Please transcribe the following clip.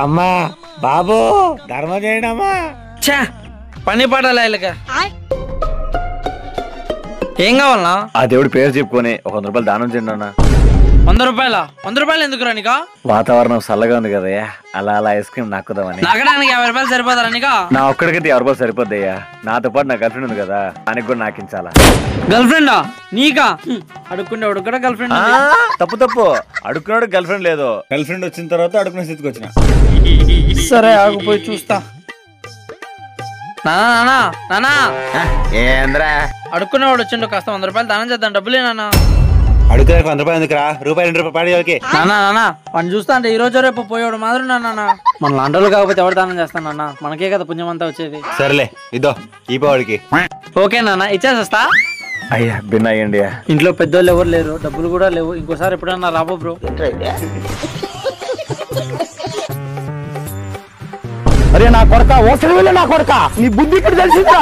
అమ్మా బాబు ధర్మం చేయండి అమ్మా. ఛా పని పాటలేక ఏం కావాలన్నా? ఆ దేవుడి పేరు చెప్పుకొని 100 రూపాయలు దానం చేయండి అన్న. 100 రూపాయల? 100 రూపాయలు ఎందుకు రానికా? వాతావరణం చల్లగా ఉంది కదయ్యా, అలా అలా ఐస్ క్రీమ్ నాకుదామని. నాకడానికి 50 రూపాయలు సరిపోతారా నీకా? నా ఒక్కడికైతే 50 రూపాయలు సరిపోద్దయ్యా, నాతో పాటు నా గర్ల్ ఫ్రెండ్ ఉంది కదా, దానికి కూడా నాకించాలా. గర్ల్ ఫ్రెండా నీకా? అడుక్కుంటే కూడా గర్ల్ ఫ్రెండ్. తప్పు అడుక్కున్నాడు గర్ల్ ఫ్రెండ్ లేదు, గర్ల్ ఫ్రెండ్ వచ్చిన తర్వాత అడుక్కునే స్థితికి వచ్చిన. సరే ఆగిపోయి చూస్తా. నానా నానా ఏంద్రా అడుక్కునేవాడు వచ్చిండు, కాస్త 100 రూపాయలు దానం చేద్దాం. డబ్బులే నాన్న. అడుగుతా 100 రూపాయలు ఎందుకురా, రూపాయలు 2 రూపాయలు పాడి. నానా నానా వాడిని చూస్తా అంటే ఈ రోజు రేపు పోయేవాడు మాత్రం నాన్న. మన లాంటోళ్ళు కాకపోతే ఎవరు దానం చేస్తాను నాన్న, మనకే కదా పుణ్యం అంతా వచ్చేది. సరేలే ఇదో ఈ పాడికి. ఓకే నాన్న ఇచ్చేస్తా. అయ్యా బిన్న అయ్యండి. ఇంట్లో పెద్దోళ్ళు ఎవరు లేరు, డబ్బులు కూడా లేవు. ఇంకోసారి ఎప్పుడన్నా రాబో బ్రో. అరే నా కొడక ఓసలి వెళ్ళి నా కొడక నీ బుద్ధి ఇక్కడ తెలిసిందా?